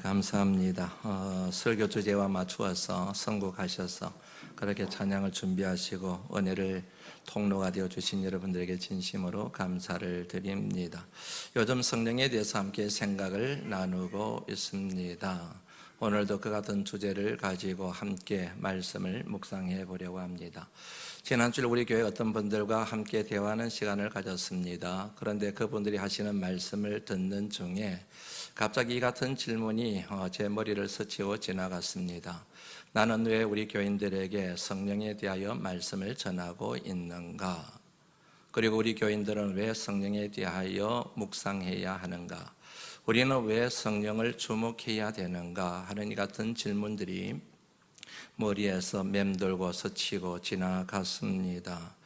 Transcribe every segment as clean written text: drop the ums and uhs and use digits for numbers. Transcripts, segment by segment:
감사합니다. 설교 주제와 맞추어서 선곡하셔서 그렇게 찬양을 준비하시고 은혜를 통로가 되어 주신 여러분들에게 진심으로 감사를 드립니다. 요즘 성령에 대해서 함께 생각을 나누고 있습니다. 오늘도 그 같은 주제를 가지고 함께 말씀을 묵상해 보려고 합니다. 지난주에 우리 교회 어떤 분들과 함께 대화하는 시간을 가졌습니다. 그런데 그분들이 하시는 말씀을 듣는 중에 갑자기 이 같은 질문이 제 머리를 스치고 지나갔습니다. 나는 왜 우리 교인들에게 성령에 대하여 말씀을 전하고 있는가? 그리고 우리 교인들은 왜 성령에 대하여 묵상해야 하는가? 우리는 왜 성령을 주목해야 되는가? 하는 이 같은 질문들이 머리에서 맴돌고 스치고 지나갔습니다.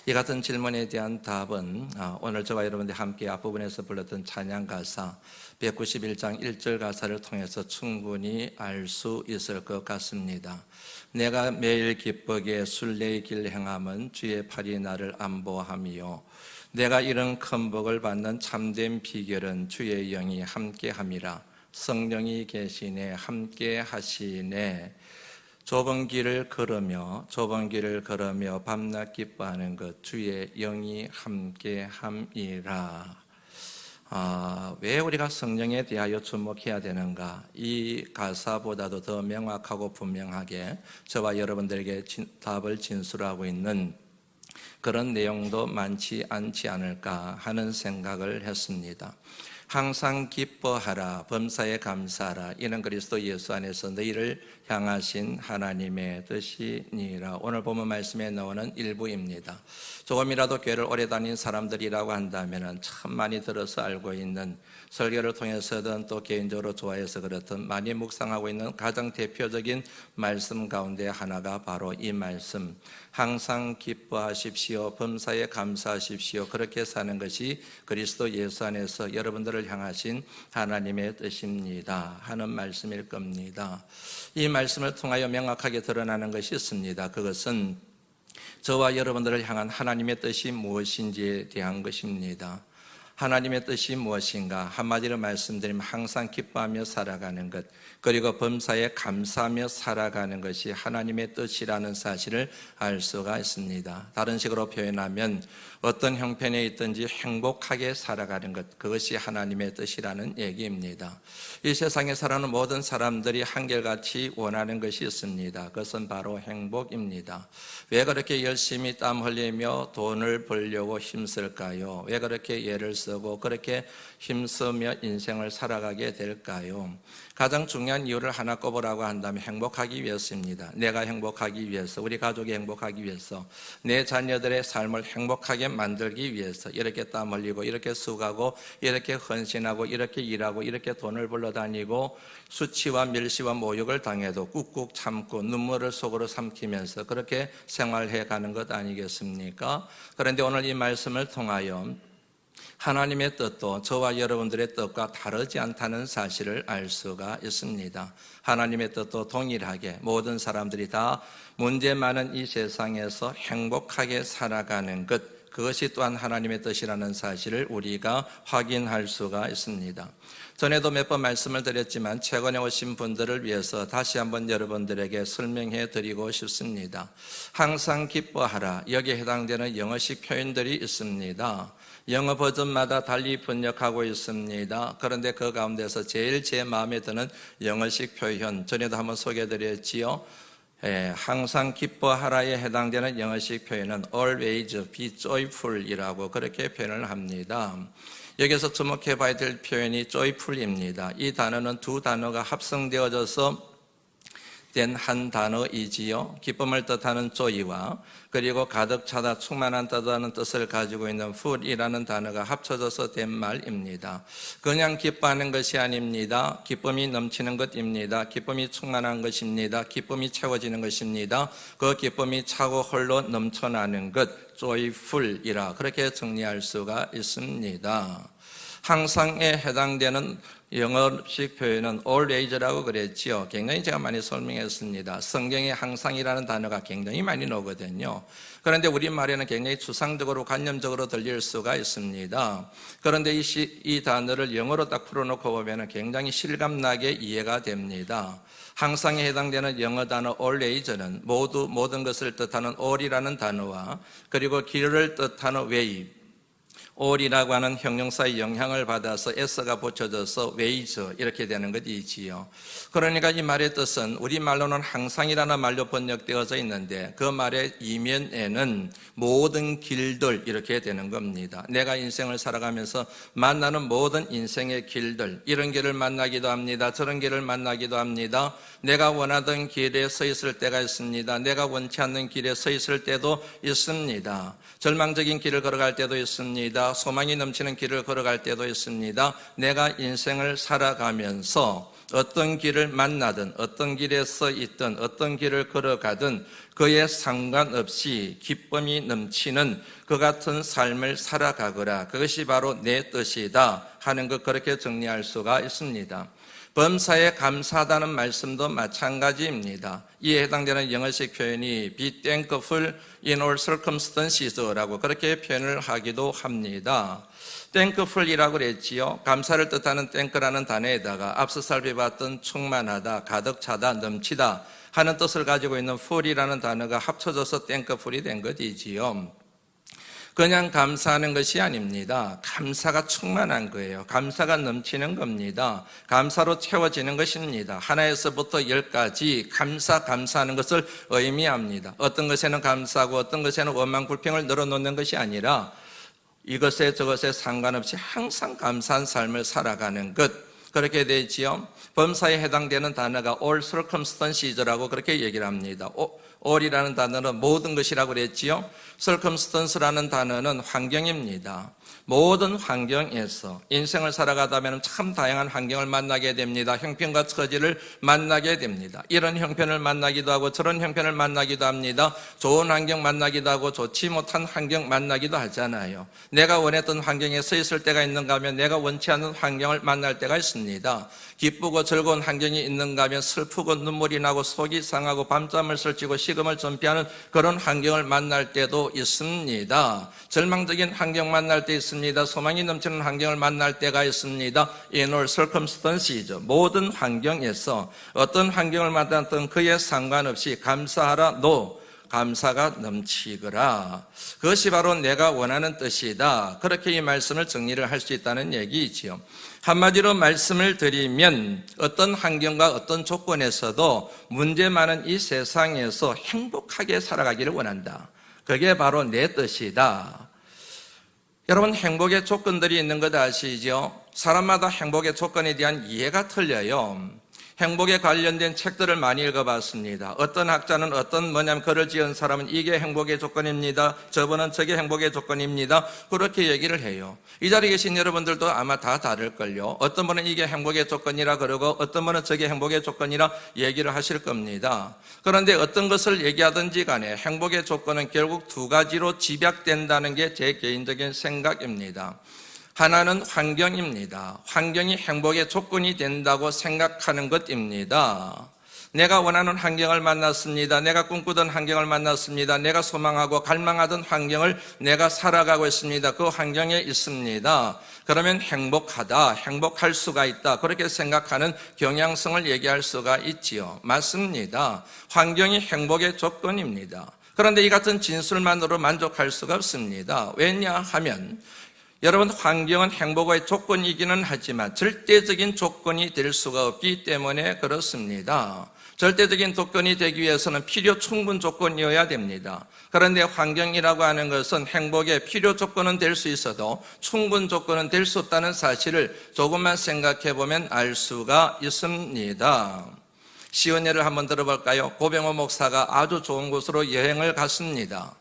이 같은 질문에 대한 답은 오늘 저와 여러분들 함께 앞부분에서 불렀던 찬양 가사 191장 1절 가사를 통해서 충분히 알 수 있을 것 같습니다. 내가 매일 기쁘게 순례의 길 행함은 주의 팔이 나를 안보함이요 내가 이런 큰 복을 받는 참된 비결은 주의 영이 함께함이라. 성령이 계시네 함께 하시네. 좁은 길을 걸으며 밤낮 기뻐하는 것 주의 영이 함께함이라. 왜 우리가 성령에 대하여 주목해야 되는가? 이 가사보다도 더 명확하고 분명하게 저와 여러분들에게 답을 진술하고 있는 그런 내용도 많지 않지 않을까 하는 생각을 했습니다. 항상 기뻐하라, 범사에 감사하라. 이는 그리스도 예수 안에서 너희를 향하신 하나님의 뜻이니라. 오늘 본문 말씀에 나오는 일부입니다. 조금이라도 교회를 오래 다닌 사람들이라고 한다면 참 많이 들어서 알고 있는, 설교를 통해서든 또 개인적으로 좋아해서 그렇든 많이 묵상하고 있는 가장 대표적인 말씀 가운데 하나가 바로 이 말씀, 항상 기뻐하십시오, 범사에 감사하십시오. 그렇게 사는 것이 그리스도 예수 안에서 여러분들을 향하신 하나님의 뜻입니다 하는 말씀일 겁니다. 이 말씀을 통하여 명확하게 드러나는 것이 있습니다. 그것은 저와 여러분들을 향한 하나님의 뜻이 무엇인지에 대한 것입니다. 하나님의 뜻이 무엇인가? 한마디로 말씀드리면 항상 기뻐하며 살아가는 것, 그리고 범사에 감사하며 살아가는 것이 하나님의 뜻이라는 사실을 알 수가 있습니다. 다른 식으로 표현하면 어떤 형편에 있든지 행복하게 살아가는 것, 그것이 하나님의 뜻이라는 얘기입니다. 이 세상에 살아가는 모든 사람들이 한결같이 원하는 것이 있습니다. 그것은 바로 행복입니다. 왜 그렇게 열심히 땀 흘리며 돈을 벌려고 힘쓸까요? 왜 그렇게 애를 쓰고 그렇게 힘쓰며 인생을 살아가게 될까요? 가장 중요한 이유를 하나 꼽으라고 한다면 행복하기 위해서입니다. 내가 행복하기 위해서, 우리 가족이 행복하기 위해서, 내 자녀들의 삶을 행복하게 만들기 위해서 이렇게 땀 흘리고 이렇게 수고하고 이렇게 헌신하고 이렇게 일하고 이렇게 돈을 벌러 다니고 수치와 멸시와 모욕을 당해도 꾹꾹 참고 눈물을 속으로 삼키면서 그렇게 생활해 가는 것 아니겠습니까? 그런데 오늘 이 말씀을 통하여 하나님의 뜻도 저와 여러분들의 뜻과 다르지 않다는 사실을 알 수가 있습니다. 하나님의 뜻도 동일하게 모든 사람들이 다 문제 많은 이 세상에서 행복하게 살아가는 것, 그것이 또한 하나님의 뜻이라는 사실을 우리가 확인할 수가 있습니다. 전에도 몇 번 말씀을 드렸지만 최근에 오신 분들을 위해서 다시 한번 여러분들에게 설명해 드리고 싶습니다. 항상 기뻐하라, 여기에 해당되는 영어식 표현들이 있습니다. 영어 버전마다 달리 번역하고 있습니다. 그런데 그 가운데서 제일 제 마음에 드는 영어식 표현, 전에도 한번 소개해드렸지요. 항상 기뻐하라에 해당되는 영어식 표현은 always be joyful 이라고 그렇게 표현을 합니다. 여기서 주목해 봐야 될 표현이 joyful입니다. 이 단어는 두 단어가 합성되어져서 된 한 단어이지요. 기쁨을 뜻하는 joy와 그리고 가득 차다 충만한 뜻하는 뜻을 가지고 있는 full이라는 단어가 합쳐져서 된 말입니다. 그냥 기뻐하는 것이 아닙니다. 기쁨이 넘치는 것입니다. 기쁨이 충만한 것입니다. 기쁨이 채워지는 것입니다. 그 기쁨이 차고 홀로 넘쳐나는 것, joyful이라 그렇게 정리할 수가 있습니다. 항상에 해당되는 영어식 표현은 always라고 그랬지요. 굉장히 제가 많이 설명했습니다. 성경에 항상이라는 단어가 굉장히 많이 나오거든요. 그런데 우리말에는 굉장히 추상적으로 관념적으로 들릴 수가 있습니다. 그런데 이 단어를 영어로 딱 풀어놓고 보면 굉장히 실감나게 이해가 됩니다. 항상에 해당되는 영어 단어 always는 모든 것을 뜻하는 all이라는 단어와 그리고 길을 뜻하는 way, all이라고 하는 형용사의 영향을 받아서 s가 붙여져서 ways 이렇게 되는 것이지요. 그러니까 이 말의 뜻은 우리말로는 항상이라는 말로 번역되어져 있는데 그 말의 이면에는 모든 길들 이렇게 되는 겁니다. 내가 인생을 살아가면서 만나는 모든 인생의 길들, 이런 길을 만나기도 합니다. 저런 길을 만나기도 합니다. 내가 원하던 길에 서 있을 때가 있습니다. 내가 원치 않는 길에 서 있을 때도 있습니다. 절망적인 길을 걸어갈 때도 있습니다. 소망이 넘치는 길을 걸어갈 때도 있습니다. 내가 인생을 살아가면서 어떤 길을 만나든 어떤 길에 서 있든 어떤 길을 걸어가든 그에 상관없이 기쁨이 넘치는 그 같은 삶을 살아가거라. 그것이 바로 내 뜻이다 하는 것, 그렇게 정리할 수가 있습니다. 범사에 감사하다는 말씀도 마찬가지입니다. 이에 해당되는 영어식 표현이 be thankful in all circumstances라고 그렇게 표현을 하기도 합니다. thankful이라고 그랬지요. 감사를 뜻하는 thank라는 단어에다가 앞서 살펴봤던 충만하다, 가득 차다, 넘치다 하는 뜻을 가지고 있는 full이라는 단어가 합쳐져서 thankful이 된 것이지요. 그냥 감사하는 것이 아닙니다. 감사가 충만한 거예요. 감사가 넘치는 겁니다. 감사로 채워지는 것입니다. 하나에서부터 10까지 감사하는 것을 의미합니다. 어떤 것에는 감사하고 어떤 것에는 원망 불평을 늘어놓는 것이 아니라 이것에 저것에 상관없이 항상 감사한 삶을 살아가는 것, 그렇게 되지요. 범사에 해당되는 단어가 all circumstances라고 그렇게 얘기를 합니다. all이라는 단어는 모든 것이라고 그랬지요. circumstance라는 단어는 환경입니다. 모든 환경에서 인생을 살아가다면 참 다양한 환경을 만나게 됩니다. 형편과 처지를 만나게 됩니다. 이런 형편을 만나기도 하고 저런 형편을 만나기도 합니다. 좋은 환경 만나기도 하고 좋지 못한 환경 만나기도 하잖아요. 내가 원했던 환경에 서 있을 때가 있는가 하면 내가 원치 않는 환경을 만날 때가 있습니다. 기쁘고 즐거운 환경이 있는가 하면 슬프고 눈물이 나고 속이 상하고 밤잠을 설치고 식음을 전폐하는 그런 환경을 만날 때도 있습니다. 절망적인 환경 만날 때 있습니다. 소망이 넘치는 환경을 만날 때가 있습니다. In all circumstances, 모든 환경에서 어떤 환경을 만났든 그에 상관없이 감사하라. 감사가 넘치거라. 그것이 바로 내가 원하는 뜻이다. 그렇게 이 말씀을 정리를 할 수 있다는 얘기이지요. 한마디로 말씀을 드리면 어떤 환경과 어떤 조건에서도 문제 많은 이 세상에서 행복하게 살아가기를 원한다. 그게 바로 내 뜻이다. 여러분, 행복의 조건들이 있는 것 아시죠? 사람마다 행복의 조건에 대한 이해가 틀려요. 행복에 관련된 책들을 많이 읽어봤습니다. 어떤 학자는 글을 지은 사람은 이게 행복의 조건입니다. 저분은 저게 행복의 조건입니다. 그렇게 얘기를 해요. 이 자리에 계신 여러분들도 아마 다 다를걸요. 어떤 분은 이게 행복의 조건이라 그러고 어떤 분은 저게 행복의 조건이라 얘기를 하실 겁니다. 그런데 어떤 것을 얘기하든지 간에 행복의 조건은 결국 두 가지로 집약된다는 게 제 개인적인 생각입니다. 하나는 환경입니다. 환경이 행복의 조건이 된다고 생각하는 것입니다. 내가 원하는 환경을 만났습니다. 내가 꿈꾸던 환경을 만났습니다. 내가 소망하고 갈망하던 환경을 내가 살아가고 있습니다. 그 환경에 있습니다. 그러면 행복하다, 행복할 수가 있다, 그렇게 생각하는 경향성을 얘기할 수가 있지요. 맞습니다. 환경이 행복의 조건입니다. 그런데 이 같은 진술만으로 만족할 수가 없습니다. 왜냐하면 여러분, 환경은 행복의 조건이기는 하지만 절대적인 조건이 될 수가 없기 때문에 그렇습니다. 절대적인 조건이 되기 위해서는 필요 충분 조건이어야 됩니다. 그런데 환경이라고 하는 것은 행복의 필요 조건은 될 수 있어도 충분 조건은 될 수 없다는 사실을 조금만 생각해 보면 알 수가 있습니다. 쉬운 예를 한번 들어볼까요? 고병호 목사가 아주 좋은 곳으로 여행을 갔습니다.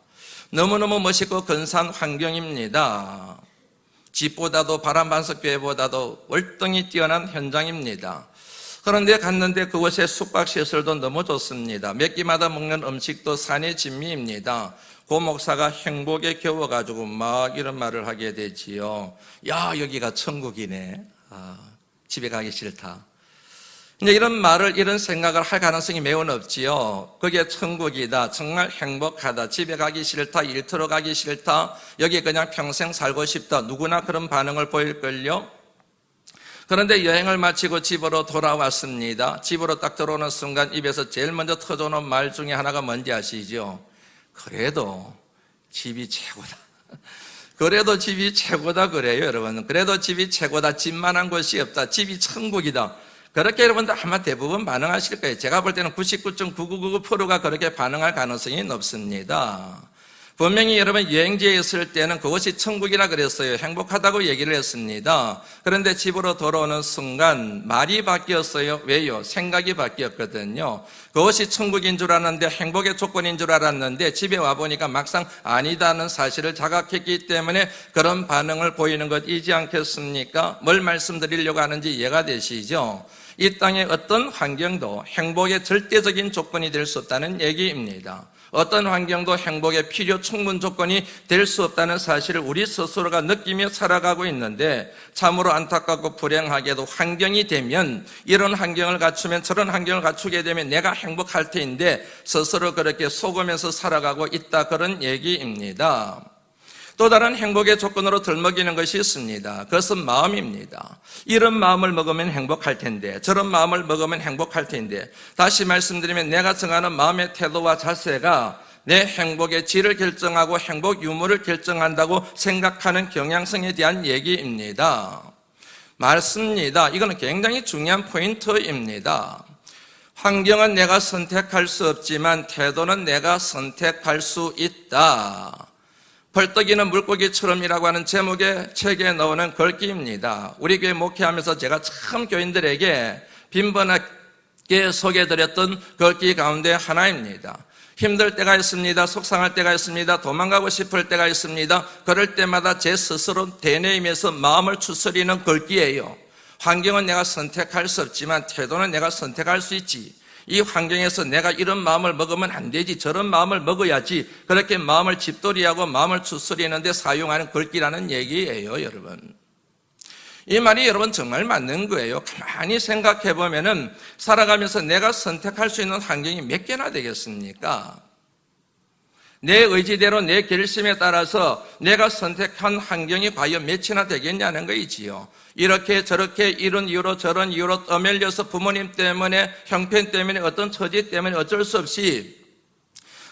너무너무 멋있고 근사한 환경입니다. 집보다도 바람 반석 교회보다도 월등히 뛰어난 현장입니다. 그런데 갔는데 그곳의 숙박시설도 너무 좋습니다. 몇 끼마다 먹는 음식도 산의 진미입니다. 고 목사가 행복에 겨워가지고 막 이런 말을 하게 되지요. 야, 여기가 천국이네. 집에 가기 싫다. 이제 이런 말을, 이런 생각을 할 가능성이 매우 높지요. 그게 천국이다. 정말 행복하다. 집에 가기 싫다. 일터로 가기 싫다. 여기 그냥 평생 살고 싶다. 누구나 그런 반응을 보일걸요. 그런데 여행을 마치고 집으로 돌아왔습니다. 집으로 딱 들어오는 순간 입에서 제일 먼저 터져오는 말 중에 하나가 뭔지 아시죠? 그래도 집이 최고다. 그래도 집이 최고다 그래요, 여러분. 그래도 집이 최고다. 집만한 곳이 없다. 집이 천국이다. 그렇게 여러분들 아마 대부분 반응하실 거예요. 제가 볼 때는 99.9999%가 그렇게 반응할 가능성이 높습니다. 분명히 여러분 여행지에 있을 때는 그것이 천국이라 그랬어요. 행복하다고 얘기를 했습니다. 그런데 집으로 돌아오는 순간 말이 바뀌었어요. 왜요? 생각이 바뀌었거든요. 그것이 천국인 줄 알았는데, 행복의 조건인 줄 알았는데 집에 와보니까 막상 아니다는 사실을 자각했기 때문에 그런 반응을 보이는 것이지 않겠습니까? 뭘 말씀드리려고 하는지 이해가 되시죠? 이 땅의 어떤 환경도 행복의 절대적인 조건이 될 수 없다는 얘기입니다. 어떤 환경도 행복의 필요 충분 조건이 될 수 없다는 사실을 우리 스스로가 느끼며 살아가고 있는데, 참으로 안타깝고 불행하게도 환경이 되면, 이런 환경을 갖추면 저런 환경을 갖추게 되면 내가 행복할 텐데 스스로 그렇게 속으면서 살아가고 있다, 그런 얘기입니다. 또 다른 행복의 조건으로 들먹이는 것이 있습니다. 그것은 마음입니다. 이런 마음을 먹으면 행복할 텐데, 저런 마음을 먹으면 행복할 텐데, 다시 말씀드리면 내가 정하는 마음의 태도와 자세가 내 행복의 질을 결정하고 행복 유무를 결정한다고 생각하는 경향성에 대한 얘기입니다. 맞습니다. 이거는 굉장히 중요한 포인트입니다. 환경은 내가 선택할 수 없지만 태도는 내가 선택할 수 있다. 벌떡이는 물고기처럼이라고 하는 제목의 책에 나오는 글귀입니다. 우리 교회 목회하면서 제가 참 교인들에게 빈번하게 소개해드렸던 글귀 가운데 하나입니다. 힘들 때가 있습니다. 속상할 때가 있습니다. 도망가고 싶을 때가 있습니다. 그럴 때마다 제 스스로 되뇌이면서 마음을 추스리는 글귀예요. 환경은 내가 선택할 수 없지만 태도는 내가 선택할 수 있지. 이 환경에서 내가 이런 마음을 먹으면 안 되지, 저런 마음을 먹어야지, 그렇게 마음을 집돌이하고 마음을 추스리는데 사용하는 글귀라는 얘기예요, 여러분. 이 말이 여러분 정말 맞는 거예요. 가만히 생각해 보면은 살아가면서 내가 선택할 수 있는 환경이 몇 개나 되겠습니까? 내 의지대로 내 결심에 따라서 내가 선택한 환경이 과연 몇이나 되겠냐는 거이지요. 이렇게 저렇게 이런 이유로 저런 이유로 떠밀려서 부모님 때문에, 형편 때문에, 어떤 처지 때문에 어쩔 수 없이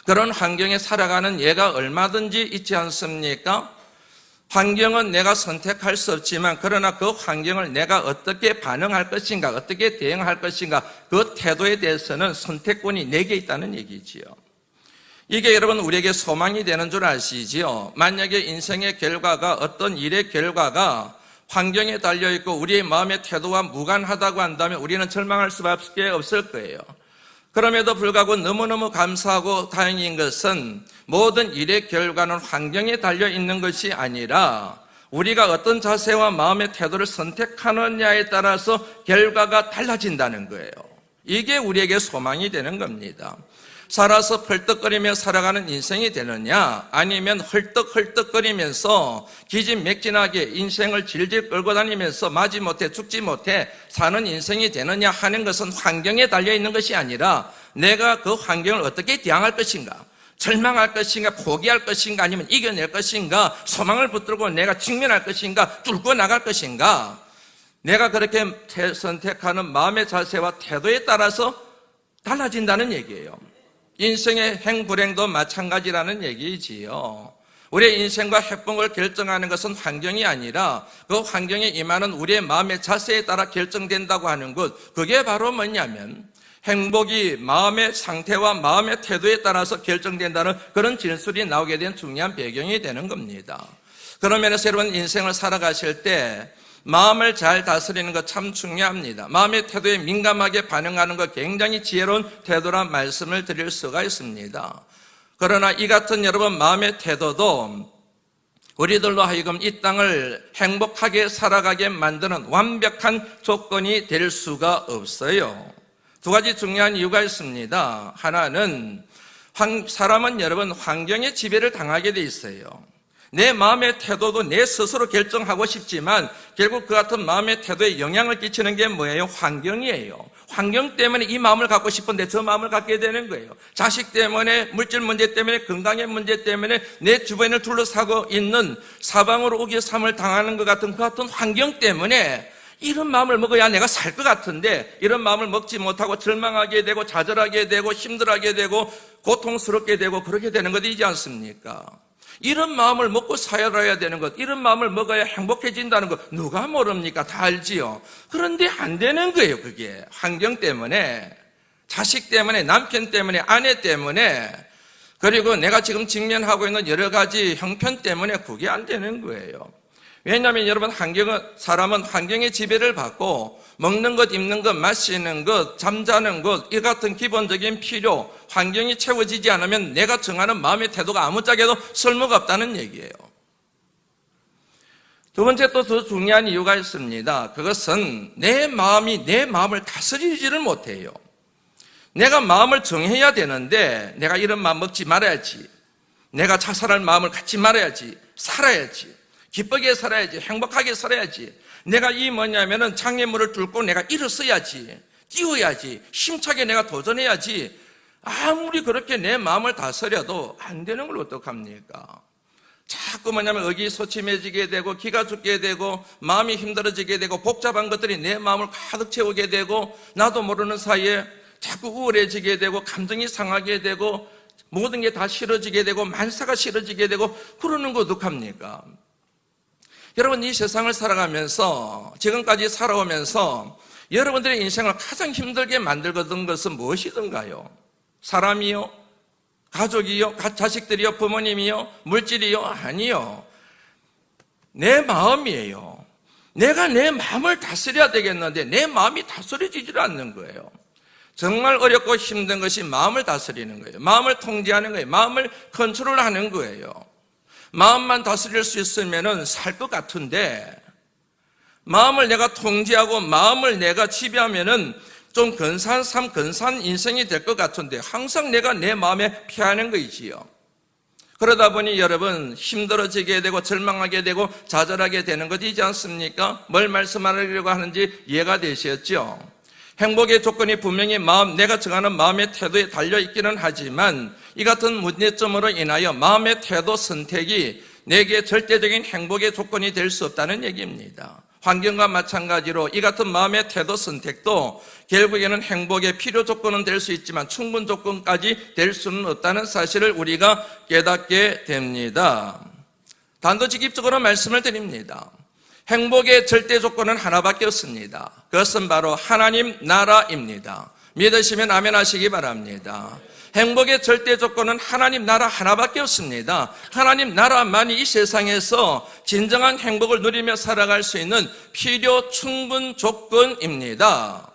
그런 환경에 살아가는 예가 얼마든지 있지 않습니까? 환경은 내가 선택할 수 없지만 그러나 그 환경을 내가 어떻게 반응할 것인가, 어떻게 대응할 것인가, 그 태도에 대해서는 선택권이 내게 있다는 얘기지요. 이게 여러분 우리에게 소망이 되는 줄 아시지요? 만약에 인생의 결과가, 어떤 일의 결과가 환경에 달려있고 우리의 마음의 태도와 무관하다고 한다면 우리는 절망할 수밖에 없을 거예요. 그럼에도 불구하고 너무너무 감사하고 다행인 것은 모든 일의 결과는 환경에 달려있는 것이 아니라 우리가 어떤 자세와 마음의 태도를 선택하느냐에 따라서 결과가 달라진다는 거예요. 이게 우리에게 소망이 되는 겁니다. 살아서 펄떡거리며 살아가는 인생이 되느냐, 아니면 헐떡헐떡거리면서 기진맥진하게 인생을 질질 끌고 다니면서 마지못해 죽지 못해 사는 인생이 되느냐 하는 것은 환경에 달려있는 것이 아니라 내가 그 환경을 어떻게 대항할 것인가, 절망할 것인가, 포기할 것인가, 아니면 이겨낼 것인가, 소망을 붙들고 내가 직면할 것인가, 뚫고 나갈 것인가, 내가 그렇게 선택하는 마음의 자세와 태도에 따라서 달라진다는 얘기예요. 인생의 행불행도 마찬가지라는 얘기지요. 우리의 인생과 해법을 결정하는 것은 환경이 아니라 그 환경에 임하는 우리의 마음의 자세에 따라 결정된다고 하는 것, 그게 바로 뭐냐면 행복이 마음의 상태와 마음의 태도에 따라서 결정된다는 그런 진술이 나오게 된 중요한 배경이 되는 겁니다. 그런 면에서 여러분 인생을 살아가실 때 마음을 잘 다스리는 것 참 중요합니다. 마음의 태도에 민감하게 반응하는 것 굉장히 지혜로운 태도란 말씀을 드릴 수가 있습니다. 그러나 이 같은 여러분 마음의 태도도 우리들로 하여금 이 땅을 행복하게 살아가게 만드는 완벽한 조건이 될 수가 없어요. 두 가지 중요한 이유가 있습니다. 하나는 사람은 여러분 환경의 지배를 당하게 돼 있어요. 내 마음의 태도도 내 스스로 결정하고 싶지만 결국 그 같은 마음의 태도에 영향을 끼치는 게 뭐예요? 환경이에요. 환경 때문에 이 마음을 갖고 싶은데 저 마음을 갖게 되는 거예요. 자식 때문에, 물질 문제 때문에, 건강의 문제 때문에 내 주변을 둘러싸고 있는 사방으로 우겨쌈을 당하는 것 같은 그 같은 환경 때문에 이런 마음을 먹어야 내가 살 것 같은데 이런 마음을 먹지 못하고 절망하게 되고 좌절하게 되고 힘들어하게 되고 고통스럽게 되고 그렇게 되는 것이지 않습니까? 이런 마음을 먹고 살아야 되는 것, 이런 마음을 먹어야 행복해진다는 것 누가 모릅니까? 다 알지요. 그런데 안 되는 거예요. 그게 환경 때문에, 자식 때문에, 남편 때문에, 아내 때문에, 그리고 내가 지금 직면하고 있는 여러 가지 형편 때문에 그게 안 되는 거예요. 왜냐하면 여러분 사람은 환경의 지배를 받고 먹는 것, 입는 것, 마시는 것, 잠자는 것, 이 같은 기본적인 필요, 환경이 채워지지 않으면 내가 정하는 마음의 태도가 아무짝에도 쓸모가 없다는 얘기예요. 두 번째 또 더 중요한 이유가 있습니다. 그것은 내 마음이 내 마음을 다스리지를 못해요. 내가 마음을 정해야 되는데 내가 이런 마음 먹지 말아야지, 내가 자살할 마음을 갖지 말아야지, 살아야지, 기쁘게 살아야지, 행복하게 살아야지, 내가 뭐냐면은 장애물을 뚫고 내가 일어서야지, 뛰어야지, 힘차게 내가 도전해야지. 아무리 그렇게 내 마음을 다스려도 안 되는 걸 어떡합니까? 자꾸 의기소침해지게 되고 기가 죽게 되고 마음이 힘들어지게 되고 복잡한 것들이 내 마음을 가득 채우게 되고 나도 모르는 사이에 자꾸 우울해지게 되고 감정이 상하게 되고 모든 게 다 싫어지게 되고 만사가 싫어지게 되고 그러는 거 어떡합니까? 여러분, 이 세상을 살아가면서 지금까지 살아오면서 여러분들의 인생을 가장 힘들게 만들거든 것은 무엇이든가요? 사람이요? 가족이요? 자식들이요? 부모님이요? 물질이요? 아니요. 내 마음이에요. 내가 내 마음을 다스려야 되겠는데 내 마음이 다스려지질 않는 거예요. 정말 어렵고 힘든 것이 마음을 다스리는 거예요. 마음을 통제하는 거예요. 마음을 컨트롤하는 거예요. 마음만 다스릴 수 있으면 살 것 같은데 마음을 내가 통제하고 마음을 내가 지배하면은 좀 근사한 삶, 근사한 인생이 될 것 같은데 항상 내가 내 마음에 피하는 거이지요. 그러다 보니 여러분 힘들어지게 되고 절망하게 되고 좌절하게 되는 것이지 않습니까? 뭘 말씀하려고 하는지 이해가 되셨죠? 행복의 조건이 분명히 내가 정하는 마음의 태도에 달려있기는 하지만 이 같은 문제점으로 인하여 마음의 태도 선택이 내게 절대적인 행복의 조건이 될 수 없다는 얘기입니다. 환경과 마찬가지로 이 같은 마음의 태도 선택도 결국에는 행복의 필요 조건은 될 수 있지만 충분 조건까지 될 수는 없다는 사실을 우리가 깨닫게 됩니다. 단도직입적으로 말씀을 드립니다. 행복의 절대 조건은 하나밖에 없습니다. 그것은 바로 하나님 나라입니다. 믿으시면 아멘 하시기 바랍니다. 행복의 절대 조건은 하나님 나라 하나밖에 없습니다. 하나님 나라만이 이 세상에서 진정한 행복을 누리며 살아갈 수 있는 필요 충분 조건입니다.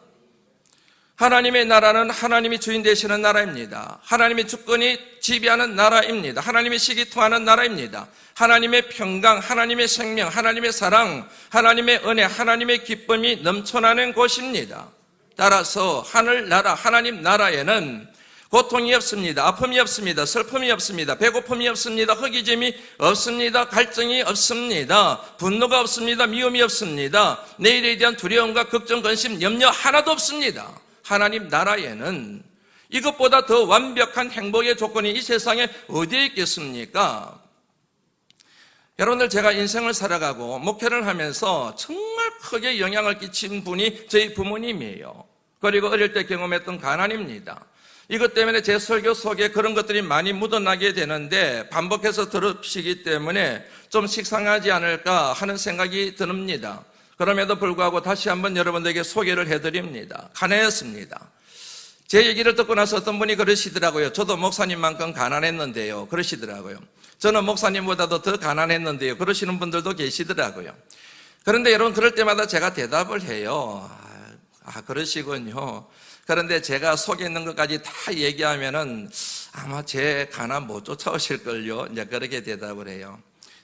하나님의 나라는 하나님이 주인 되시는 나라입니다. 하나님의 주권이 지배하는 나라입니다. 하나님의 식이 통하는 나라입니다. 하나님의 평강, 하나님의 생명, 하나님의 사랑, 하나님의 은혜, 하나님의 기쁨이 넘쳐나는 곳입니다. 따라서 하늘나라, 하나님 나라에는 고통이 없습니다. 아픔이 없습니다. 슬픔이 없습니다. 배고픔이 없습니다. 허기짐이 없습니다. 갈증이 없습니다. 분노가 없습니다. 미움이 없습니다. 내일에 대한 두려움과 걱정, 근심, 염려 하나도 없습니다. 하나님 나라에는 이것보다 더 완벽한 행복의 조건이 이 세상에 어디에 있겠습니까? 여러분들, 제가 인생을 살아가고 목회를 하면서 정말 크게 영향을 끼친 분이 저희 부모님이에요. 그리고 어릴 때 경험했던 가난입니다. 이것 때문에 제 설교 속에 그런 것들이 많이 묻어나게 되는데 반복해서 들으시기 때문에 좀 식상하지 않을까 하는 생각이 듭니다. 그럼에도 불구하고 다시 한번 여러분들에게 소개를 해드립니다. 가난했습니다. 제 얘기를 듣고 나서 어떤 분이 그러시더라고요. 저도 목사님만큼 가난했는데요. 그러시더라고요. 저는 목사님보다도 더 가난했는데요. 그러시는 분들도 계시더라고요. 그런데 여러분, 그럴 때마다 제가 대답을 해요. 그러시군요. 그런데 제가 속에 있는 것까지 다 얘기하면은 아마 제 가난 못 쫓아오실걸요. 이제 그렇게 대답을 해요.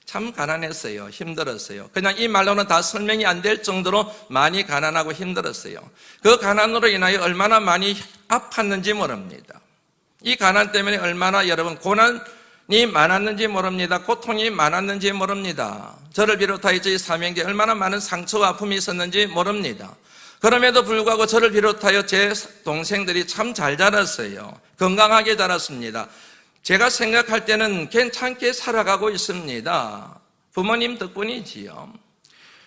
참 가난했어요. 힘들었어요. 그냥 이 말로는 다 설명이 안 될 정도로 많이 가난하고 힘들었어요. 그 가난으로 인하여 얼마나 많이 아팠는지 모릅니다. 이 가난 때문에 얼마나 여러분 고난이 많았는지 모릅니다. 고통이 많았는지 모릅니다. 저를 비롯하여 저희 삼형제 얼마나 많은 상처와 아픔이 있었는지 모릅니다. 그럼에도 불구하고 저를 비롯하여 제 동생들이 참 잘 자랐어요. 건강하게 자랐습니다. 제가 생각할 때는 괜찮게 살아가고 있습니다. 부모님 덕분이지요.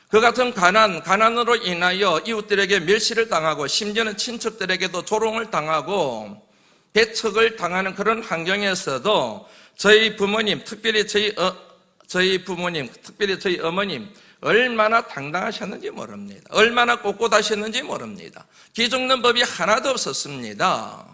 그 같은 가난으로 인하여 이웃들에게 멸시를 당하고 심지어는 친척들에게도 조롱을 당하고 배척을 당하는 그런 환경에서도 저희 부모님, 특별히 저희 부모님, 특별히 저희 어머님 얼마나 당당하셨는지 모릅니다. 얼마나 꼿꼿하셨는지 모릅니다. 기죽는 법이 하나도 없었습니다.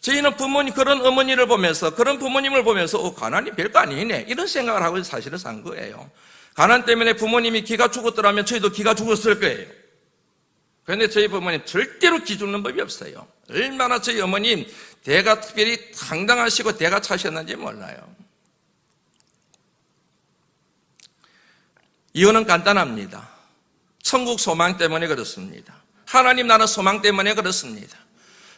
저희는 그런 어머니를 보면서, 그런 부모님을 보면서, 가난이 별거 아니네. 이런 생각을 하고 사실은 산 거예요. 가난 때문에 부모님이 기가 죽었더라면 저희도 기가 죽었을 거예요. 그런데 저희 부모님 절대로 기 죽는 법이 없어요. 얼마나 저희 어머님 대가 특별히 당당하시고 대가 차셨는지 몰라요. 이유는 간단합니다. 천국 소망 때문에 그렇습니다. 하나님 나라 소망 때문에 그렇습니다.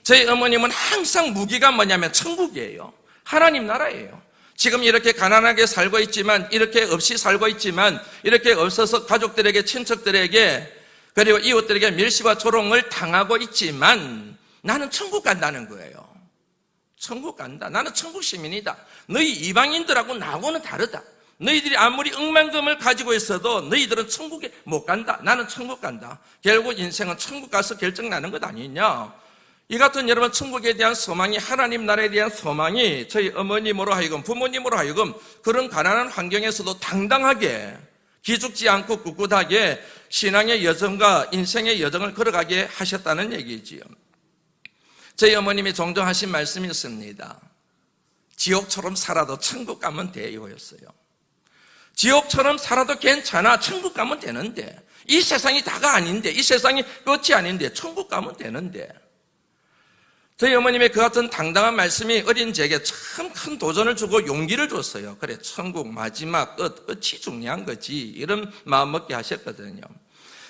저희 어머님은 항상 무기가 뭐냐면 천국이에요. 하나님 나라예요. 지금 이렇게 가난하게 살고 있지만, 이렇게 없이 살고 있지만, 이렇게 없어서 가족들에게, 친척들에게, 그리고 이웃들에게 멸시와 조롱을 당하고 있지만 나는 천국 간다는 거예요. 천국 간다. 나는 천국 시민이다. 너희 이방인들하고 나하고는 다르다. 너희들이 아무리 억만금을 가지고 있어도 너희들은 천국에 못 간다. 나는 천국 간다. 결국 인생은 천국 가서 결정나는 것 아니냐. 이 같은 여러분 천국에 대한 소망이, 하나님 나라에 대한 소망이 저희 어머님으로 하여금, 부모님으로 하여금 그런 가난한 환경에서도 당당하게 기죽지 않고 꿋꿋하게 신앙의 여정과 인생의 여정을 걸어가게 하셨다는 얘기지요. 저희 어머님이 종종 하신 말씀이 있습니다. 지옥처럼 살아도 천국 가면 돼요였어요. 지옥처럼 살아도 괜찮아. 천국 가면 되는데. 이 세상이 다가 아닌데, 이 세상이 끝이 아닌데 천국 가면 되는데. 저희 어머님의 그 같은 당당한 말씀이 어린 제게 참 큰 도전을 주고 용기를 줬어요. 그래, 천국 마지막 끝이 중요한 거지. 이런 마음 먹게 하셨거든요.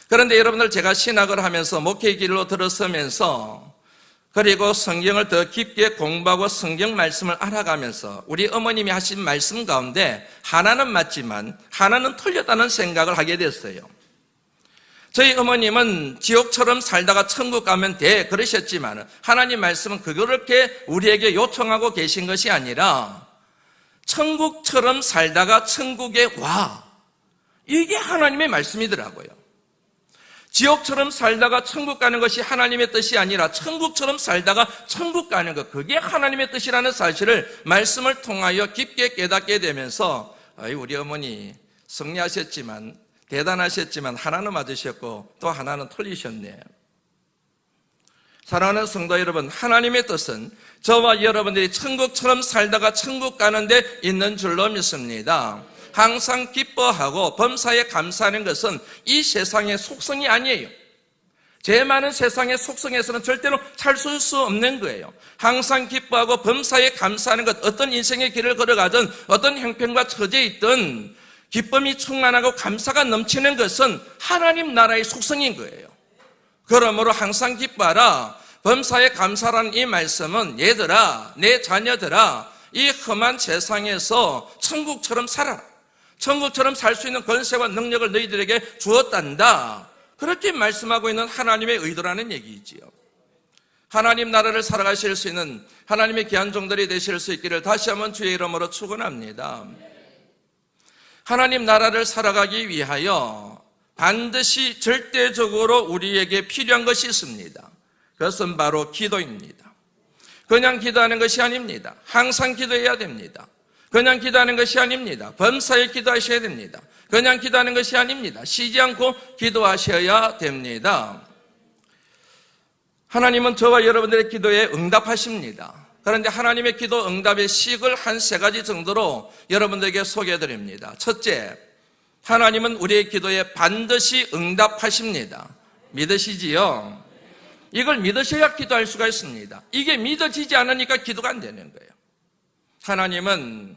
그런데 여러분들, 제가 신학을 하면서 목회의 길로 들어서면서, 그리고 성경을 더 깊게 공부하고 성경 말씀을 알아가면서 우리 어머님이 하신 말씀 가운데 하나는 맞지만 하나는 틀렸다는 생각을 하게 됐어요. 저희 어머님은 지옥처럼 살다가 천국 가면 돼 그러셨지만 하나님 말씀은 그렇게 우리에게 요청하고 계신 것이 아니라 천국처럼 살다가 천국에 와. 이게 하나님의 말씀이더라고요. 지옥처럼 살다가 천국 가는 것이 하나님의 뜻이 아니라 천국처럼 살다가 천국 가는 것, 그게 하나님의 뜻이라는 사실을 말씀을 통하여 깊게 깨닫게 되면서 우리 어머니 승리하셨지만, 대단하셨지만 하나는 맞으셨고 또 하나는 틀리셨네요. 사랑하는 성도 여러분, 하나님의 뜻은 저와 여러분들이 천국처럼 살다가 천국 가는 데 있는 줄로 믿습니다. 항상 기뻐하고 범사에 감사하는 것은 이 세상의 속성이 아니에요. 죄 많은 세상의 속성에서는 절대로 찰수 수 없는 거예요. 항상 기뻐하고 범사에 감사하는 것, 어떤 인생의 길을 걸어가든 어떤 형편과 처지에 있든 기쁨이 충만하고 감사가 넘치는 것은 하나님 나라의 속성인 거예요. 그러므로 항상 기뻐하라. 범사에 감사라는 이 말씀은 얘들아, 내 자녀들아, 이 험한 세상에서 천국처럼 살아라. 천국처럼 살 수 있는 권세와 능력을 너희들에게 주었단다. 그렇게 말씀하고 있는 하나님의 의도라는 얘기지요. 하나님 나라를 살아가실 수 있는 하나님의 귀한 종들이 되실 수 있기를 다시 한번 주의 이름으로 축원합니다. 하나님 나라를 살아가기 위하여 반드시 절대적으로 우리에게 필요한 것이 있습니다. 그것은 바로 기도입니다. 그냥 기도하는 것이 아닙니다. 항상 기도해야 됩니다. 그냥 기도하는 것이 아닙니다. 범사에 기도하셔야 됩니다. 그냥 기도하는 것이 아닙니다. 쉬지 않고 기도하셔야 됩니다. 하나님은 저와 여러분들의 기도에 응답하십니다. 그런데 하나님의 기도 응답의 식을 한 3가지 정도로 여러분들에게 소개해드립니다. 첫째, 하나님은 우리의 기도에 반드시 응답하십니다. 믿으시지요? 이걸 믿으셔야 기도할 수가 있습니다. 이게 믿어지지 않으니까 기도가 안 되는 거예요. 하나님은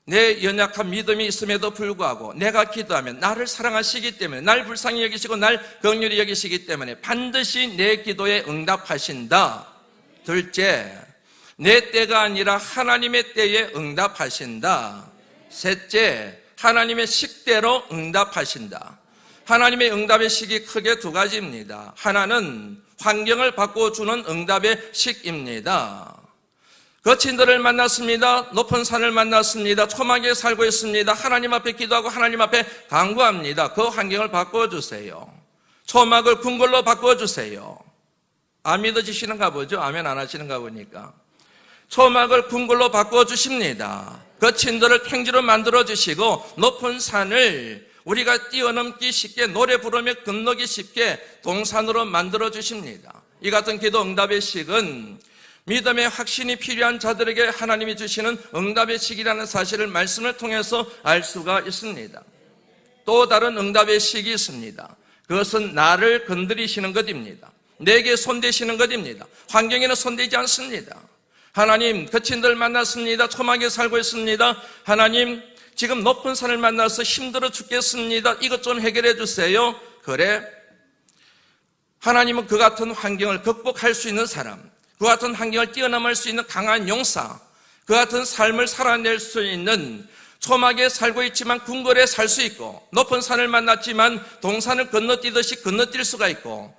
내 연약한 믿음이 있음에도 불구하고 내가 기도하면 나를 사랑하시기 때문에, 날 불쌍히 여기시고 날 긍휼히 여기시기 때문에 반드시 내 기도에 응답하신다. 둘째, 내 때가 아니라 하나님의 때에 응답하신다. 셋째, 하나님의 식대로 응답하신다. 하나님의 응답의 식이 크게 두 가지입니다. 하나는 환경을 바꿔주는 응답의 식입니다. 거친들을 만났습니다. 높은 산을 만났습니다. 초막에 살고 있습니다. 하나님 앞에 기도하고 하나님 앞에 간구합니다. 그 환경을 바꿔주세요. 초막을 궁궐로 바꿔주세요. 안 믿어지시는가 보죠? 아멘 안 하시는가 보니까. 초막을 궁궐로 바꿔주십니다. 거친들을 평지로 만들어주시고 높은 산을 우리가 뛰어넘기 쉽게, 노래 부르며 건너기 쉽게 동산으로 만들어주십니다. 이 같은 기도 응답의 식은 믿음의 확신이 필요한 자들에게 하나님이 주시는 응답의 식이라는 사실을 말씀을 통해서 알 수가 있습니다. 또 다른 응답의 식이 있습니다. 그것은 나를 건드리시는 것입니다. 내게 손대시는 것입니다. 환경에는 손대지 않습니다. 하나님, 거친들 만났습니다. 초막에 살고 있습니다. 하나님, 지금 높은 산을 만나서 힘들어 죽겠습니다. 이것 좀 해결해 주세요. 그래, 하나님은 그 같은 환경을 극복할 수 있는 사람, 그 같은 환경을 뛰어넘을 수 있는 강한 용사, 그 같은 삶을 살아낼 수 있는, 초막에 살고 있지만 궁궐에 살 수 있고, 높은 산을 만났지만 동산을 건너뛰듯이 건너뛸 수가 있고,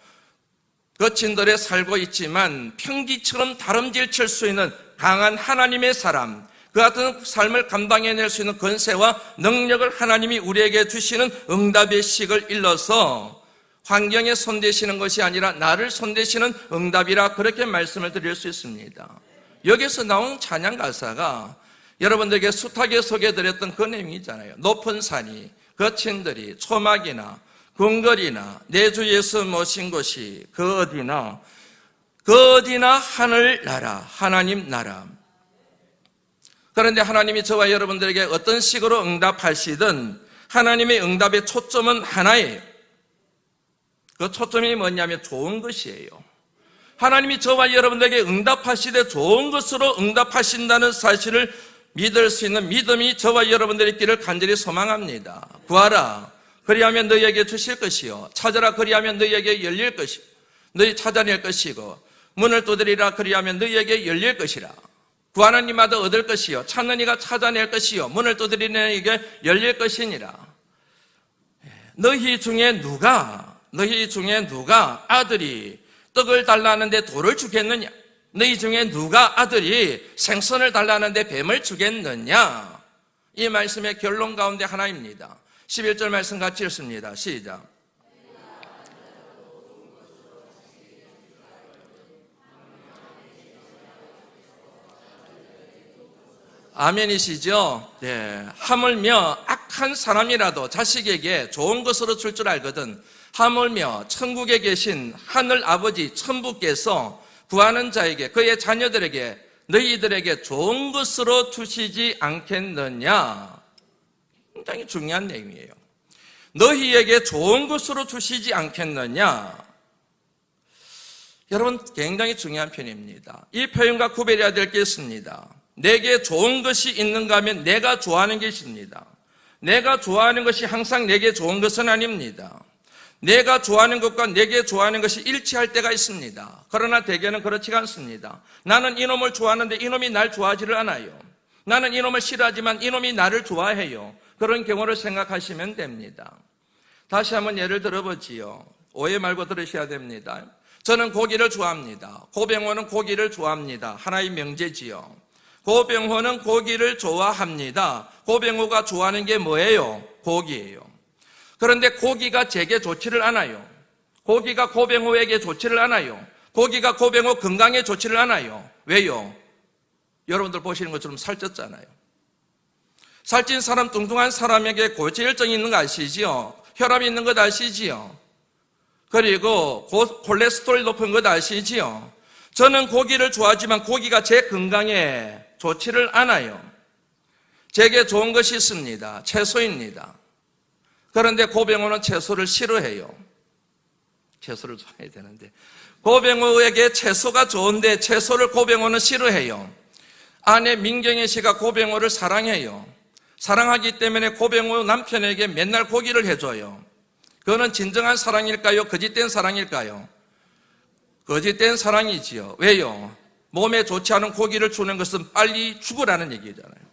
거친들에 살고 있지만 평지처럼 다름질 칠 수 있는 강한 하나님의 사람, 그 같은 삶을 감당해낼 수 있는 권세와 능력을 하나님이 우리에게 주시는 응답의 식을 일러서 환경에 손대시는 것이 아니라 나를 손대시는 응답이라, 그렇게 말씀을 드릴 수 있습니다. 여기서 나온 찬양 가사가 여러분들에게 숱하게 소개해드렸던 그 내용이잖아요. 높은 산이, 거친들이, 초막이나 궁궐이나 내 주 예수 모신 곳이 그 어디나 하늘 나라, 하나님 나라. 그런데 하나님이 저와 여러분들에게 어떤 식으로 응답하시든 하나님의 응답의 초점은 하나예요. 그 초점이 뭐냐면 좋은 것이에요. 하나님이 저와 여러분들에게 응답하시되 좋은 것으로 응답하신다는 사실을 믿을 수 있는 믿음이 저와 여러분들의 있기를 간절히 소망합니다. 구하라, 그리하면 너희에게 주실 것이요, 찾아라, 그리하면 너희에게 열릴 것이요, 너희 찾아낼 것이고, 문을 두드리라, 그리하면 너희에게 열릴 것이라. 구하는 이마다 얻을 것이요, 찾는 이가 찾아낼 것이요, 문을 두드리는 이에게 열릴 것이니라. 너희 중에 누가 아들이 떡을 달라는데 돌을 주겠느냐? 너희 중에 누가 아들이 생선을 달라는데 뱀을 주겠느냐? 이 말씀의 결론 가운데 하나입니다. 11절 말씀 같이 읽습니다. 시작. 아멘이시죠? 네. 하물며 악한 사람이라도 자식에게 좋은 것으로 줄 줄 알거든 하물며 천국에 계신 하늘 아버지 천부께서 구하는 자에게, 그의 자녀들에게, 너희들에게 좋은 것으로 주시지 않겠느냐? 굉장히 중요한 내용이에요. 너희에게 좋은 것으로 주시지 않겠느냐? 여러분, 굉장히 중요한 표현입니다. 이 표현과 구별해야 될 게 있습니다. 내게 좋은 것이 있는가 하면 내가 좋아하는 것입니다. 내가 좋아하는 것이 항상 내게 좋은 것은 아닙니다. 내가 좋아하는 것과 내게 좋아하는 것이 일치할 때가 있습니다. 그러나 대개는 그렇지가 않습니다. 나는 이놈을 좋아하는데 이놈이 날 좋아하지를 않아요. 나는 이놈을 싫어하지만 이놈이 나를 좋아해요. 그런 경우를 생각하시면 됩니다. 다시 한번 예를 들어보지요. 오해 말고 들으셔야 됩니다. 저는 고기를 좋아합니다. 고병호는 고기를 좋아합니다. 하나의 명제지요. 고병호는 고기를 좋아합니다. 고병호가 좋아하는 게 뭐예요? 고기예요. 그런데 고기가 제게 좋지를 않아요. 고기가 고병호에게 좋지를 않아요. 고기가 고병호 건강에 좋지를 않아요. 왜요? 여러분들 보시는 것처럼 살쪘잖아요. 살찐 사람, 뚱뚱한 사람에게 고지혈증이 있는 거 아시지요? 혈압이 있는 것 아시지요? 그리고 콜레스테롤 높은 것 아시지요? 저는 고기를 좋아하지만 고기가 제 건강에 좋지를 않아요. 제게 좋은 것이 있습니다. 채소입니다. 그런데 고병호는 채소를 싫어해요. 채소를 좋아해야 되는데 고병호에게 채소가 좋은데 채소를 고병호는 싫어해요. 아내 민경애 씨가 고병호를 사랑해요. 사랑하기 때문에 고백 후 남편에게 맨날 고기를 해줘요. 그거는 진정한 사랑일까요? 거짓된 사랑일까요? 거짓된 사랑이지요. 왜요? 몸에 좋지 않은 고기를 주는 것은 빨리 죽으라는 얘기잖아요.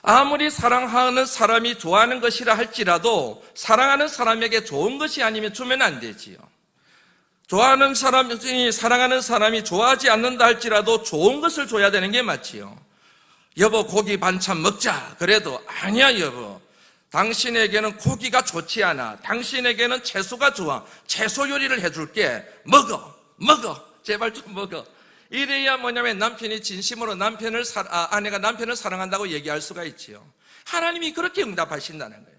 아무리 사랑하는 사람이 좋아하는 것이라 할지라도 사랑하는 사람에게 좋은 것이 아니면 주면 안 되지요. 좋아하는 사람이, 사랑하는 사람이 좋아하지 않는다 할지라도 좋은 것을 줘야 되는 게 맞지요. 여보, 고기 반찬 먹자. 그래도 아니야, 여보. 당신에게는 고기가 좋지 않아. 당신에게는 채소가 좋아. 채소 요리를 해줄게. 먹어. 제발 좀 먹어. 이래야 뭐냐면 남편이 진심으로 아내가 남편을 사랑한다고 얘기할 수가 있지요. 하나님이 그렇게 응답하신다는 거예요.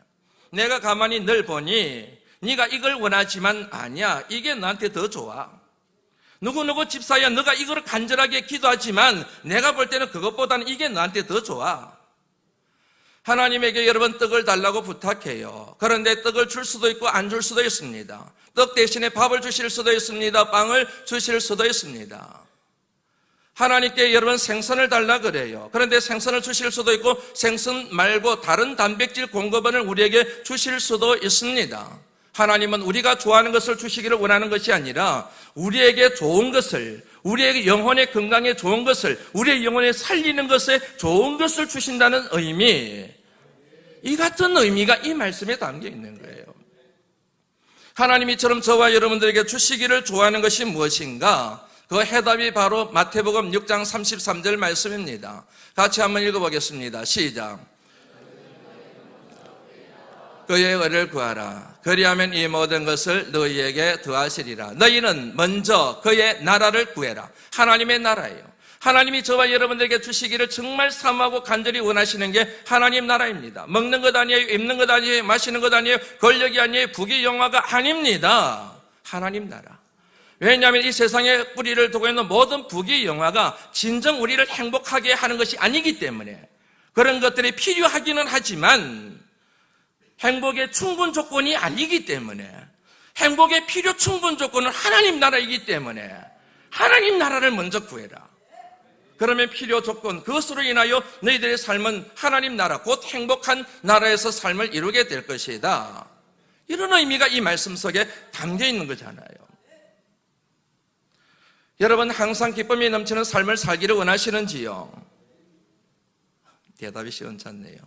내가 가만히 늘 보니 네가 이걸 원하지만 아니야. 이게 너한테 더 좋아. 누구누구 집사야, 너가 이걸 간절하게 기도하지만 내가 볼 때는 그것보다는 이게 너한테 더 좋아. 하나님에게 여러분 떡을 달라고 부탁해요. 그런데 떡을 줄 수도 있고 안 줄 수도 있습니다. 떡 대신에 밥을 주실 수도 있습니다. 빵을 주실 수도 있습니다. 하나님께 여러분 생선을 달라 그래요. 그런데 생선을 주실 수도 있고 생선 말고 다른 단백질 공급원을 우리에게 주실 수도 있습니다. 하나님은 우리가 좋아하는 것을 주시기를 원하는 것이 아니라 우리에게 좋은 것을, 우리에게 영혼의 건강에 좋은 것을, 우리의 영혼에 살리는 것에 좋은 것을 주신다는 의미, 이 같은 의미가 이 말씀에 담겨 있는 거예요. 하나님이 이처럼 저와 여러분들에게 주시기를 좋아하는 것이 무엇인가? 그 해답이 바로 마태복음 6장 33절 말씀입니다. 같이 한번 읽어보겠습니다. 시작. 그의 의를 구하라. 그리하면 이 모든 것을 너희에게 더하시리라. 너희는 먼저 그의 나라를 구해라. 하나님의 나라예요. 하나님이 저와 여러분들에게 주시기를 정말 사모하고 간절히 원하시는 게 하나님 나라입니다. 먹는 것 아니에요. 입는 것 아니에요. 마시는 것 아니에요. 권력이 아니에요. 부귀 영화가 아닙니다. 하나님 나라. 왜냐하면 이 세상에 뿌리를 두고 있는 모든 부귀 영화가 진정 우리를 행복하게 하는 것이 아니기 때문에 그런 것들이 필요하기는 하지만 행복의 충분 조건이 아니기 때문에 행복의 필요 충분 조건은 하나님 나라이기 때문에 하나님 나라를 먼저 구해라. 그러면 필요 조건, 그것으로 인하여 너희들의 삶은 하나님 나라, 곧 행복한 나라에서 삶을 이루게 될 것이다. 이런 의미가 이 말씀 속에 담겨 있는 거잖아요. 여러분 항상 기쁨이 넘치는 삶을 살기를 원하시는지요? 대답이 시원찮네요.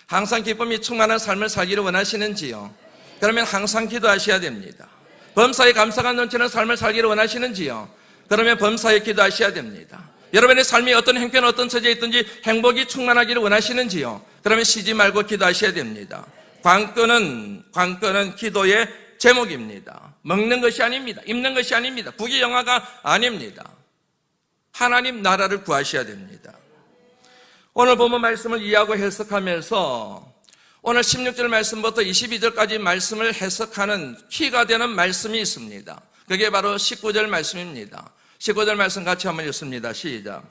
항상 기쁨이 충만한 삶을 살기를 원하시는지요? 그러면 항상 기도하셔야 됩니다. 범사에 감사가 넘치는 삶을 살기를 원하시는지요? 그러면 범사에 기도하셔야 됩니다. 여러분의 삶이 어떤 형편, 어떤 처지에 있든지 행복이 충만하기를 원하시는지요? 그러면 쉬지 말고 기도하셔야 됩니다. 관건은 기도의 제목입니다. 먹는 것이 아닙니다. 입는 것이 아닙니다. 부귀 영화가 아닙니다. 하나님 나라를 구하셔야 됩니다. 오늘 본문 말씀을 이해하고 해석하면서 오늘 16절 말씀부터 22절까지 말씀을 해석하는 키가 되는 말씀이 있습니다. 그게 바로 19절 말씀입니다. 19절 말씀 같이 한번 읽습니다. 시작.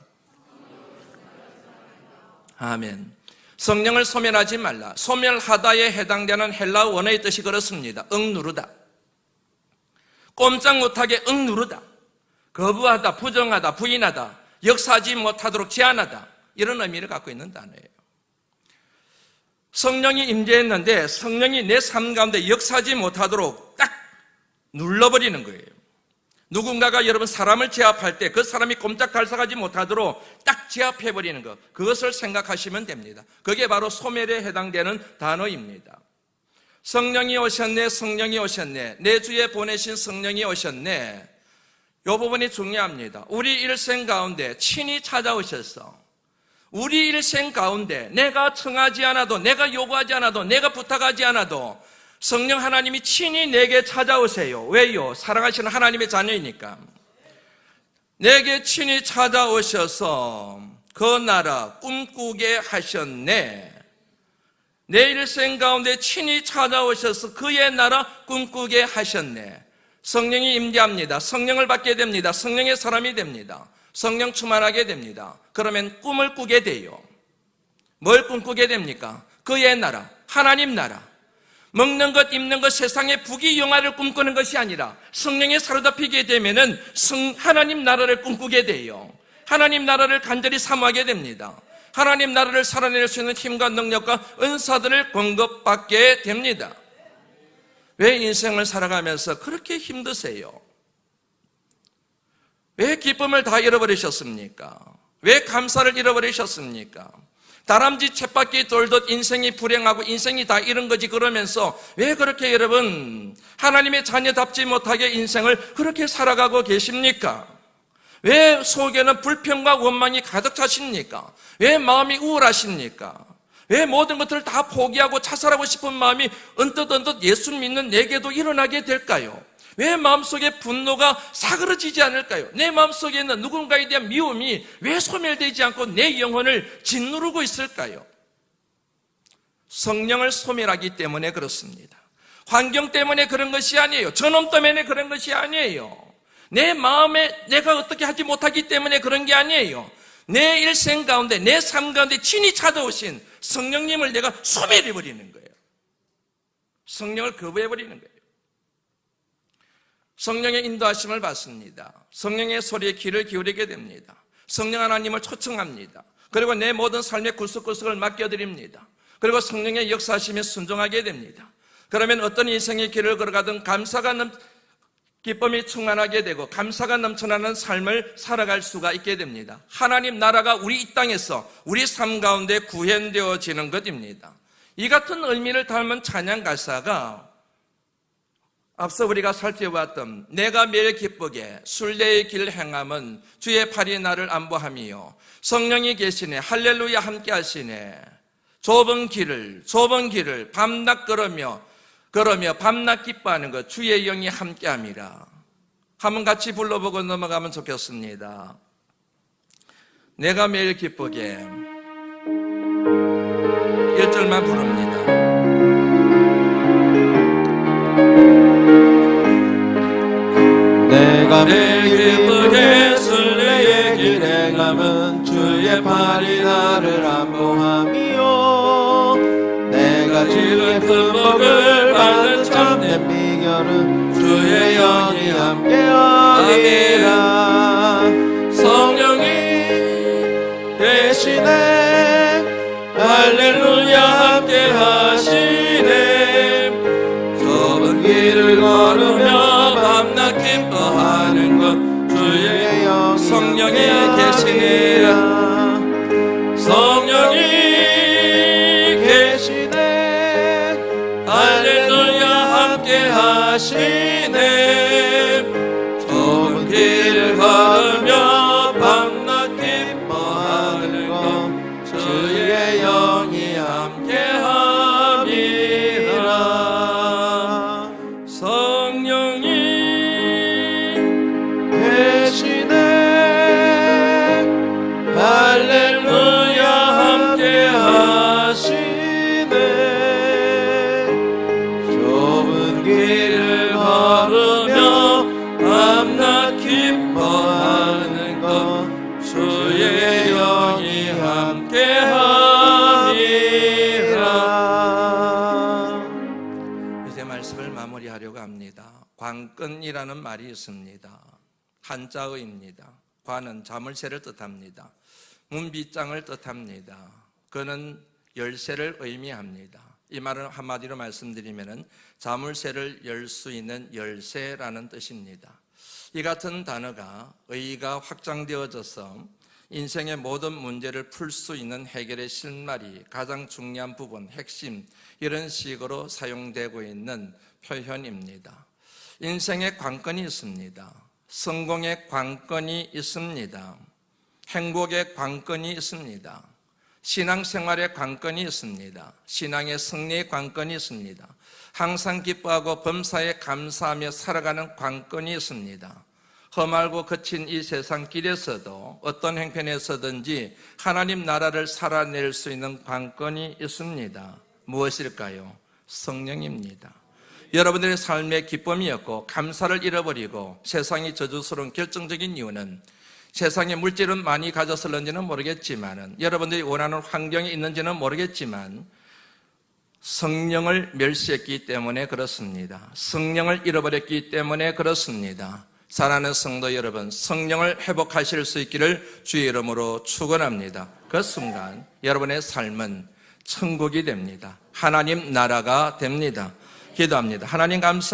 아멘. 성령을 소멸하지 말라. 소멸하다에 해당되는 헬라어 원어의 뜻이 그렇습니다. 억누르다. 꼼짝 못하게 억누르다. 거부하다, 부정하다, 부인하다, 역사하지 못하도록 제한하다. 이런 의미를 갖고 있는 단어예요. 성령이 임재했는데 성령이 내 삶 가운데 역사하지 못하도록 딱 눌러버리는 거예요. 누군가가 여러분 사람을 제압할 때 그 사람이 꼼짝달싹하지 못하도록 딱 제압해버리는 것, 그것을 생각하시면 됩니다. 그게 바로 소멸에 해당되는 단어입니다. 성령이 오셨네, 성령이 오셨네, 내 주에 보내신 성령이 오셨네. 이 부분이 중요합니다. 우리 일생 가운데 친히 찾아오셔서 우리 일생 가운데 내가 청하지 않아도, 내가 요구하지 않아도, 내가 부탁하지 않아도 성령 하나님이 친히 내게 찾아오세요. 왜요? 사랑하시는 하나님의 자녀이니까. 내게 친히 찾아오셔서 그 나라 꿈꾸게 하셨네. 내 일생 가운데 친히 찾아오셔서 그의 나라 꿈꾸게 하셨네. 성령이 임재합니다. 성령을 받게 됩니다. 성령의 사람이 됩니다. 성령 충만하게 됩니다. 그러면 꿈을 꾸게 돼요. 뭘 꿈꾸게 됩니까? 그의 나라, 하나님 나라. 먹는 것, 입는 것, 세상의 부귀 영화를 꿈꾸는 것이 아니라 성령에 사로잡히게 되면은 하나님 나라를 꿈꾸게 돼요. 하나님 나라를 간절히 사모하게 됩니다. 하나님 나라를 살아낼 수 있는 힘과 능력과 은사들을 공급받게 됩니다. 왜 인생을 살아가면서 그렇게 힘드세요? 왜 기쁨을 다 잃어버리셨습니까? 왜 감사를 잃어버리셨습니까? 다람쥐 쳇바퀴 돌듯 인생이 불행하고 인생이 다 이런 거지 그러면서 왜 그렇게 여러분 하나님의 자녀답지 못하게 인생을 그렇게 살아가고 계십니까? 왜 속에는 불평과 원망이 가득 차십니까? 왜 마음이 우울하십니까? 왜 모든 것들을 다 포기하고 자살하고 싶은 마음이 언뜻 예수 믿는 내게도 일어나게 될까요? 왜 마음속에 분노가 사그러지지 않을까요? 내 마음속에 있는 누군가에 대한 미움이 왜 소멸되지 않고 내 영혼을 짓누르고 있을까요? 성령을 소멸하기 때문에 그렇습니다. 환경 때문에 그런 것이 아니에요. 저놈 때문에 그런 것이 아니에요. 내 마음에 내가 어떻게 하지 못하기 때문에 그런 게 아니에요. 내 일생 가운데 내 삶 가운데 친히 찾아오신 성령님을 내가 소멸해버리는 거예요. 성령을 거부해버리는 거예요. 성령의 인도하심을 받습니다. 성령의 소리에 귀를 기울이게 됩니다. 성령 하나님을 초청합니다. 그리고 내 모든 삶의 구석구석을 맡겨드립니다. 그리고 성령의 역사하심에 순종하게 됩니다. 그러면 어떤 인생의 길을 걸어가든 기쁨이 충만하게 되고 감사가 넘쳐나는 삶을 살아갈 수가 있게 됩니다. 하나님 나라가 우리 이 땅에서 우리 삶 가운데 구현되어지는 것입니다. 이 같은 의미를 담은 찬양 가사가 앞서 우리가 살펴봤던 내가 매일 기쁘게 순례의 길 행함은 주의 팔이 나를 안보함이요 성령이 계시네 할렐루야 함께 하시네 좁은 길을 밤낮 걸으며 밤낮 기뻐하는 것 주의 영이 함께함이라. 한번 같이 불러보고 넘어가면 좋겠습니다. 내가 매일 기쁘게 1절만 부릅니다. 내가 매일 기쁘게 순례의 길 행함은 주의 팔이 나를 안보함이요 내가 지은 큰 복을 받는 참된 비결은 주의 영이 함께함이라. 성령이 계시네 할렐루야 함께하시네 좁은 길을 걸으며 밤낮 기뻐하는 것 주의 영 성령이 계시네 성령이 계시네 할렐루야 함께하시네 좁은 길을 걸으며 밤낮 기뻐하는 것 주의 영이 함께함이라. 성령이 계시네 할렐루야 함께하시네 좁은 길을 걸으며 밤낮 기뻐하는 것 주의 영이 함께함이라. 이제 말씀을 마무리하려고 합니다. 관건이라는 말이 있습니다. 한자어입니다. 관은 자물쇠를 뜻합니다. 문빗장을 뜻합니다. 그는 열쇠를 의미합니다. 이 말은 한마디로 말씀드리면 자물쇠를 열 수 있는 열쇠라는 뜻입니다. 이 같은 단어가 의의가 확장되어져서 인생의 모든 문제를 풀 수 있는 해결의 실마리, 가장 중요한 부분, 핵심 이런 식으로 사용되고 있는 표현입니다. 인생의 관건이 있습니다. 성공의 관건이 있습니다. 행복의 관건이 있습니다. 신앙생활의 관건이 있습니다. 신앙의 승리의 관건이 있습니다. 항상 기뻐하고 범사에 감사하며 살아가는 관건이 있습니다. 험알고 거친 이 세상 길에서도 어떤 형편에서든지 하나님 나라를 살아낼 수 있는 관건이 있습니다. 무엇일까요? 성령입니다. 여러분들의 삶의 기쁨이었고 감사를 잃어버리고 세상이 저주스러운 결정적인 이유는 세상에 물질은 많이 가졌을는지는 모르겠지만 여러분들이 원하는 환경이 있는지는 모르겠지만 성령을 멸시했기 때문에 그렇습니다. 성령을 잃어버렸기 때문에 그렇습니다. 사랑하는 성도 여러분, 성령을 회복하실 수 있기를 주의 이름으로 축원합니다. 그 순간 여러분의 삶은 천국이 됩니다. 하나님 나라가 됩니다. 기도합니다. 하나님 감사